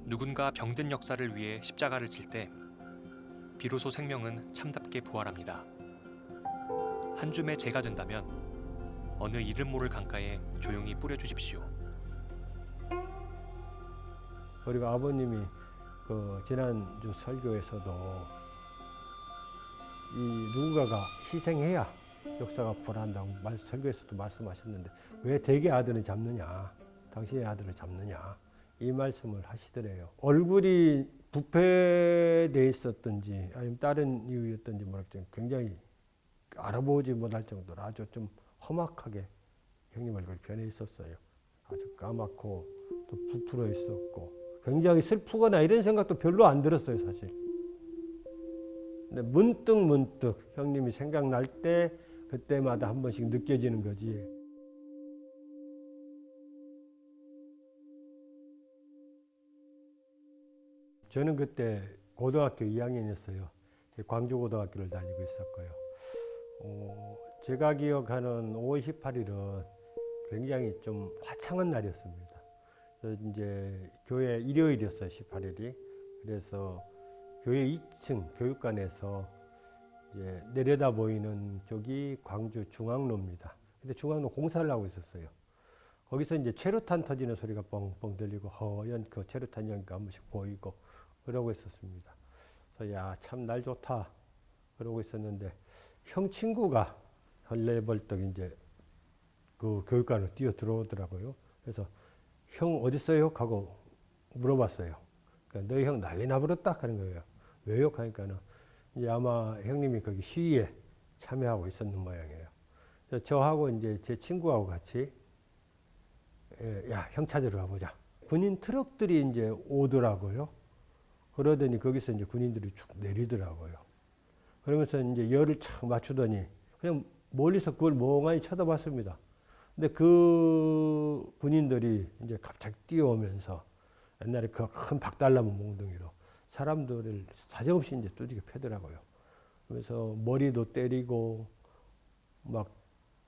누군가 병든 역사를 위해 십자가를 질 때 비로소 생명은 참답게 부활합니다. 한 줌의 재가 된다면 어느 이름 모를 강가에 조용히 뿌려주십시오. 그리고 아버님이 그 지난주 설교에서도 이 누군가가 희생해야 역사가 부활한다고 설교에서도 말씀하셨는데 왜 대개 아들을 잡느냐, 당신의 아들을 잡느냐 이 말씀을 하시더래요. 얼굴이 부패돼 있었던지 아니면 다른 이유였던지 모르겠지만 굉장히 알아보지 못할 정도로 아주 좀 험악하게 형님 얼굴이 변해 있었어요. 아주 까맣고 또 부풀어 있었고 굉장히 슬프거나 이런 생각도 별로 안 들었어요, 사실. 근데 문득 형님이 생각날 때 그때마다 한 번씩 느껴지는 거지. 저는 그때 고등학교 2학년이었어요. 광주고등학교를 다니고 있었고요. 제가 기억하는 5월 18일은 굉장히 좀 화창한 날이었습니다. 그래서 이제 교회 일요일이었어요, 18일이. 그래서 교회 2층 교육관에서 이제 내려다 보이는 쪽이 광주 중앙로입니다. 근데 중앙로 공사를 하고 있었어요. 거기서 이제 최루탄 터지는 소리가 뻥뻥 들리고 허연 그 최루탄 연기가 한 번씩 보이고 그러고 있었습니다. 그래서 야, 참 날 좋다 그러고 있었는데 형 친구가 헐레벌떡 이제 그 교육관으로 뛰어 들어오더라고요. 그래서 형 어디 있어요? 하고 물어봤어요. 그러니까 너희 형 난리 나버렸다 하는 거예요. 왜요? 하니까는 이제 아마 형님이 거기 시위에 참여하고 있었는 모양이에요. 그래서 저하고 이제 제 친구하고 같이 야, 형 찾으러 가보자. 군인 트럭들이 이제 오더라고요. 그러더니 거기서 이제 군인들이 쭉 내리더라고요. 그러면서 이제 열을 착 맞추더니 그냥 멀리서 그걸 멍하니 쳐다봤습니다. 근데 그 군인들이 이제 갑자기 뛰어오면서 옛날에 그 큰 박달나무 몽둥이로 사람들을 사정없이 이제 두들겨 패더라고요. 그래서 머리도 때리고 막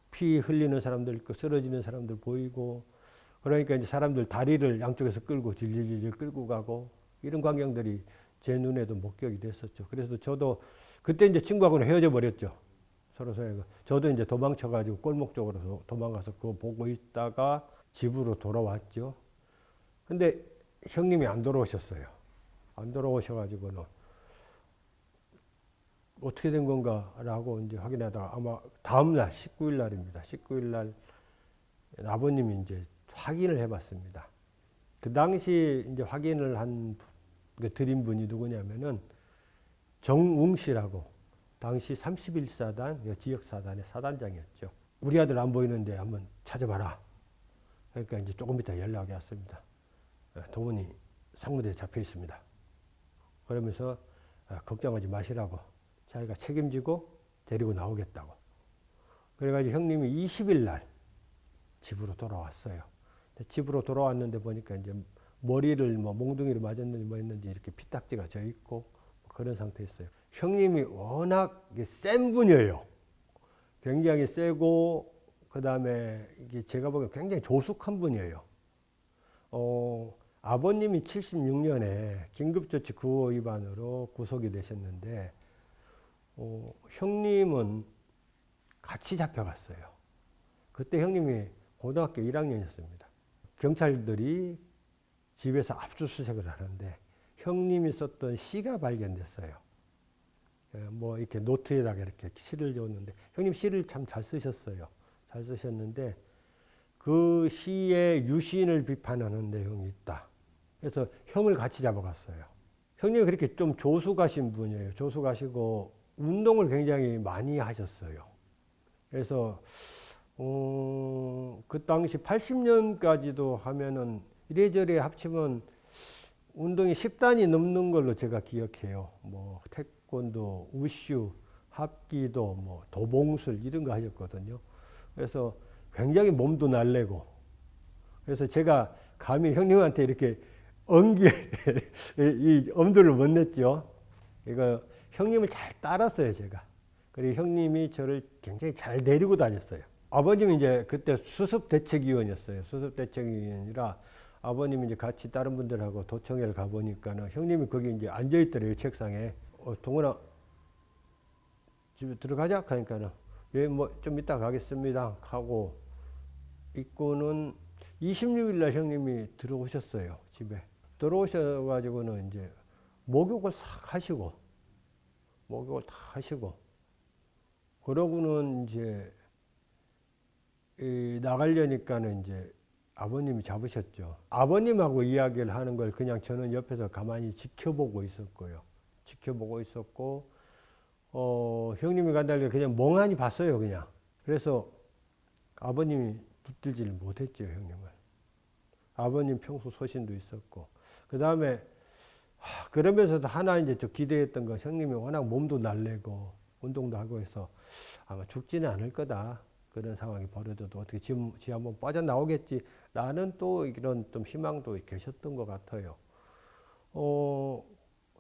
피 흘리는 사람들 있고 쓰러지는 사람들 보이고 그러니까 이제 사람들 다리를 양쪽에서 끌고 질질질 끌고 가고 이런 광경들이 제 눈에도 목격이 됐었죠. 그래서 저도 그때 이제 친구하고는 헤어져 버렸죠. 서로. 저도 이제 도망쳐가지고 골목 쪽으로 도망가서 그거 보고 있다가 집으로 돌아왔죠. 근데 형님이 안 돌아오셨어요. 안 돌아오셔가지고는 어떻게 된 건가 라고 이제 확인하다가 아마 다음날 19일 날입니다. 19일 날 아버님이 이제 확인을 해봤습니다. 그 당시 이제 확인을 드린 분이 누구냐면은 정웅 씨라고 당시 31사단 지역사단의 사단장이었죠. 우리 아들 안 보이는데 한번 찾아봐라. 그러니까 이제 조금 이따 연락이 왔습니다. 동훈이 상무대에 잡혀 있습니다. 그러면서 걱정하지 마시라고 자기가 책임지고 데리고 나오겠다고. 그래가지고 형님이 20일 날 집으로 돌아왔어요. 집으로 돌아왔는데 보니까 이제 머리를 뭐 몽둥이로 맞았는지 뭐 했는지 이렇게 피딱지가 져 있고 그런 상태였어요. 형님이 워낙 센 분이에요. 굉장히 세고 그다음에 이게 제가 보기엔 굉장히 조숙한 분이에요. 아버님이 76년에 긴급조치 9호 위반으로 구속이 되셨는데 형님은 같이 잡혀갔어요. 그때 형님이 고등학교 1학년이었습니다. 경찰들이 집에서 압수수색을 하는데 형님이 썼던 시가 발견됐어요. 뭐 이렇게 노트에다가 이렇게 시를 적었는데 형님 시를 참 잘 쓰셨어요. 잘 쓰셨는데 그 시에 유신을 비판하는 내용이 있다. 그래서 형을 같이 잡아갔어요. 형님이 그렇게 좀 조숙하신 분이에요. 조숙하시고 운동을 굉장히 많이 하셨어요. 그래서 그 당시 80년까지도 하면은 이래저래 합치면 운동이 10단이 넘는 걸로 제가 기억해요. 뭐 태권도, 우슈, 합기도, 뭐 도봉술 이런 거 하셨거든요. 그래서 굉장히 몸도 날래고 그래서 제가 감히 형님한테 이렇게 이 엄두를 못 냈죠. 이거 형님을 잘 따랐어요, 제가. 그리고 형님이 저를 굉장히 잘 데리고 다녔어요. 아버님이 이제 그때 수습대책위원이었어요. 수습대책위원이라 아버님이 이제 같이 다른 분들하고 도청회를 가보니까는 형님이 거기 이제 앉아있더래요, 책상에. 동훈아, 집에 들어가자. 하니까는, 예, 뭐, 좀 이따 가겠습니다. 하고, 있고는 26일 날 형님이 들어오셨어요, 집에. 들어오셔가지고는 이제, 목욕을 싹 하시고, 목욕을 다 하시고, 그러고는 이제, 나가려니까는 이제, 아버님이 잡으셨죠. 아버님하고 이야기를 하는 걸 그냥 저는 옆에서 가만히 지켜보고 있었고요. 지켜보고 있었고, 형님이 간다길래 그냥 멍하니 봤어요, 그냥. 그래서 아버님이 붙들지를 못했죠, 형님을. 아버님 평소 소신도 있었고. 그 다음에, 그러면서도 하나 이제 좀 기대했던 건 형님이 워낙 몸도 날래고, 운동도 하고 해서 아마 죽지는 않을 거다. 그런 상황이 벌어져도 어떻게 지 한번 빠져나오겠지. 라는 또 이런 좀 희망도 계셨던 것 같아요.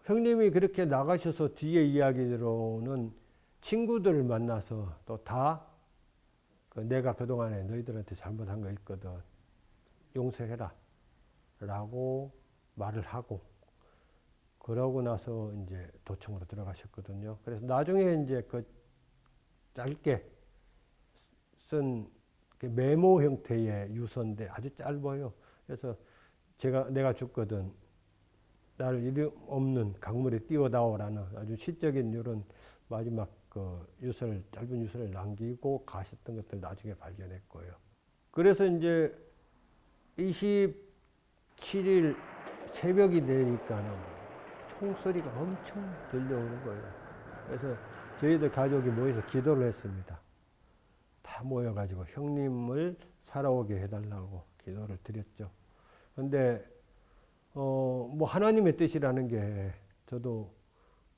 형님이 그렇게 나가셔서 뒤에 이야기로는 친구들을 만나서 또 다 내가 그동안에 너희들한테 잘못한 거 있거든. 용서해라. 라고 말을 하고 그러고 나서 이제 도청으로 들어가셨거든요. 그래서 나중에 이제 그 짧게 쓴 메모 형태의 유서인데 아주 짧아요. 그래서 내가 죽거든 나를 이름 없는 강물에 띄워다오라는 아주 시적인 이런 마지막 그 유서를 짧은 유서를 남기고 가셨던 것들 나중에 발견했고요. 그래서 이제 27일 새벽이 되니까는 총소리가 엄청 들려오는 거예요. 그래서 저희들 가족이 모여서 기도를 했습니다. 다 모여가지고 형님을 살아오게 해달라고 기도를 드렸죠. 근데 뭐 하나님의 뜻이라는 게 저도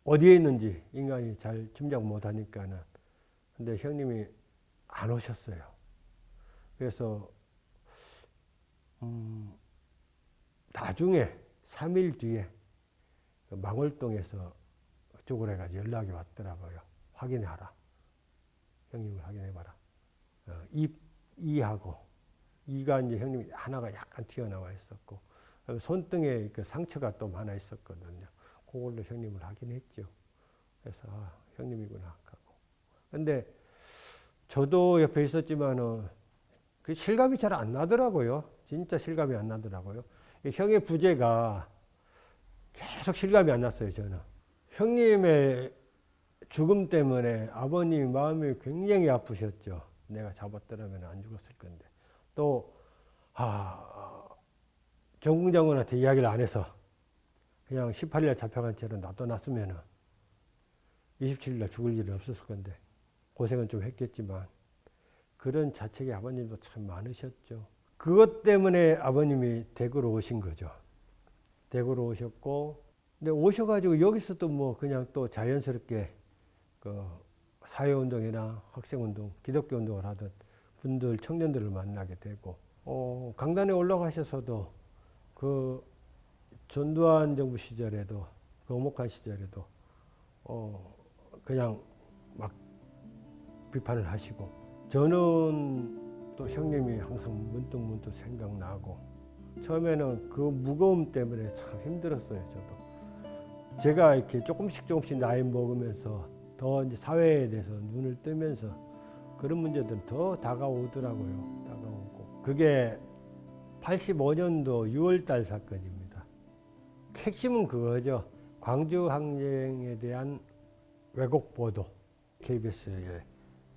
어디에 있는지 인간이 잘 짐작 못하니까는 근데 형님이 안 오셨어요. 그래서 나중에 3일 뒤에 망월동에서 그쪽으로 해가지고 연락이 왔더라고요. 확인해라. 형님을 확인해봐라. 이하고 이가 이제 형님이 하나가 약간 튀어나와 있었고 손등에 그 상처가 또 하나 있었거든요. 그걸로 형님을 확인했죠. 그래서 형님이구나 하고. 근데 저도 옆에 있었지만은 그 실감이 잘 안 나더라고요. 진짜 실감이 안 나더라고요. 형의 부재가 계속 실감이 안 났어요, 저는. 형님의 죽음 때문에 아버님 마음이 굉장히 아프셨죠. 내가 잡았더라면 안 죽었을 건데. 또, 정궁장군한테 이야기를 안 해서 그냥 18일날 잡혀간 채로 놔둬놨으면 27일날 죽을 일은 없었을 건데 고생은 좀 했겠지만 그런 자책이 아버님도 참 많으셨죠. 그것 때문에 아버님이 대구로 오신 거죠. 대구로 오셨고, 근데 오셔가지고 여기서 또 뭐 그냥 또 자연스럽게 그 사회운동이나 학생운동, 기독교운동을 하던 분들, 청년들을 만나게 되고, 강단에 올라가셔서도 그 전두환 정부 시절에도, 그 엄혹한 시절에도, 그냥 막 비판을 하시고, 저는 또 형님이 항상 문득문득 생각나고, 처음에는 그 무거움 때문에 참 힘들었어요, 저도. 제가 이렇게 조금씩 나이 먹으면서 더 이제 사회에 대해서 눈을 뜨면서 그런 문제들은 더 다가오더라고요. 다가오고. 그게 85년도 6월달 사건입니다. 핵심은 그거죠. 광주 항쟁에 대한 왜곡 보도. KBS에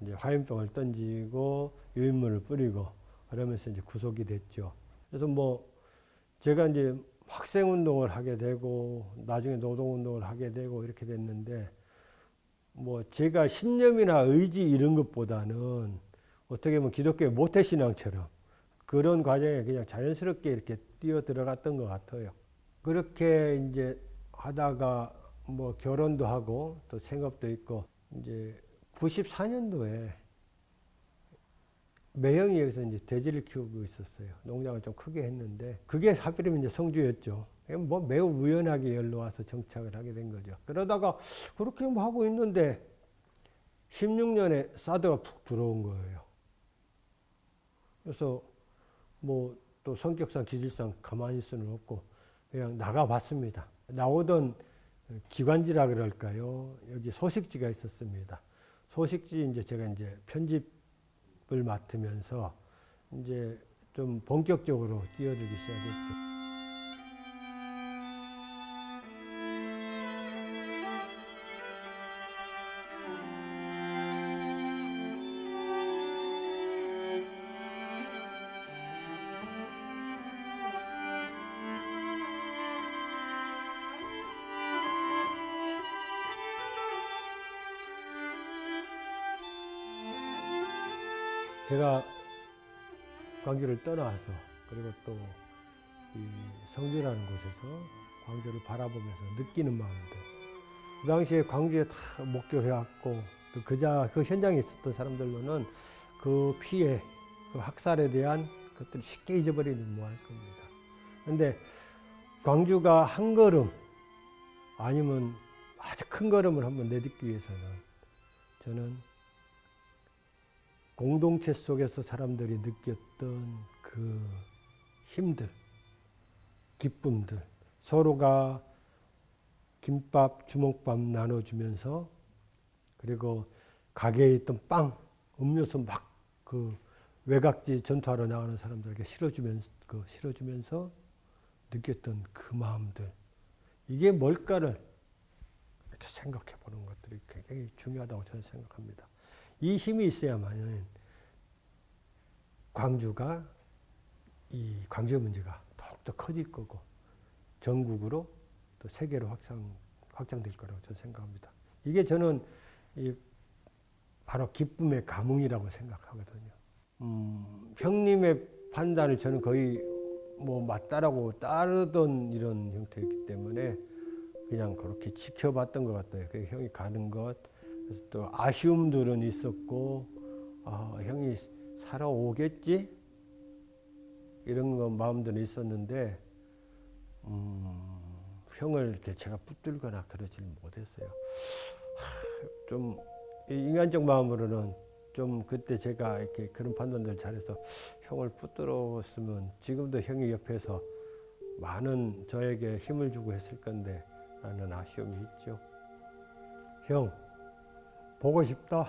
이제 화염병을 던지고 유인물을 뿌리고 그러면서 이제 구속이 됐죠. 그래서 뭐 제가 이제 학생운동을 하게 되고 나중에 노동운동을 하게 되고 이렇게 됐는데 뭐 제가 신념이나 의지 이런 것보다는 어떻게 보면 기독교의 모태신앙처럼 그런 과정에 그냥 자연스럽게 이렇게 뛰어 들어갔던 것 같아요. 그렇게 이제 하다가 뭐 결혼도 하고 또 생업도 있고 이제 94년도에 매형이 여기서 이제 돼지를 키우고 있었어요. 농장을 좀 크게 했는데 그게 하필이면 이제 성주였죠. 뭐 매우 우연하게 열로 와서 정착을 하게 된 거죠. 그러다가 그렇게 뭐 하고 있는데 16년에 사드가 푹 들어온 거예요. 그래서 뭐 또 성격상 기질상 가만히 있을 수는 없고 그냥 나가봤습니다. 나오던 기관지라 그럴까요? 여기 소식지가 있었습니다. 소식지 이제 제가 이제 편집을 맡으면서 이제 좀 본격적으로 뛰어들기 시작했죠. 제가 광주를 떠나서 그리고 또 이 성주라는 곳에서 광주를 바라보면서 느끼는 마음들. 그 당시에 광주에 다 목교해왔고 그 현장에 있었던 사람들로는 그 피해, 그 학살에 대한 것들을 쉽게 잊어버리는 못할 겁니다. 그런데 광주가 한 걸음 아니면 아주 큰 걸음을 한번 내딛기 위해서는 저는 공동체 속에서 사람들이 느꼈던 그 힘들, 기쁨들, 서로가 김밥, 주먹밥 나눠주면서 그리고 가게에 있던 빵, 음료수 막 그 외곽지 전투하러 나가는 사람들에게 실어주면서 느꼈던 그 마음들. 이게 뭘까를 이렇게 생각해 보는 것들이 굉장히 중요하다고 저는 생각합니다. 이 힘이 있어야만은 광주가 이 광주의 문제가 더욱더 커질 거고 전국으로 또 세계로 확장될 거라고 저는 생각합니다. 이게 저는 바로 기쁨의 감흥이라고 생각하거든요. 형님의 판단을 저는 거의 뭐 맞다라고 따르던 이런 형태였기 때문에 그냥 그렇게 지켜봤던 것 같아요. 그 형이 가는 것. 그래서 또 아쉬움들은 있었고, 형이 살아오겠지? 이런 거 마음들은 있었는데, 형을 이렇게 제가 붙들거나 그러질 못했어요. 좀 인간적 마음으로는 좀 그때 제가 이렇게 그런 판단들 잘해서 형을 붙들었으면 지금도 형이 옆에서 많은 저에게 힘을 주고 했을 건데 라는 아쉬움이 있죠. 형, 보고 싶다.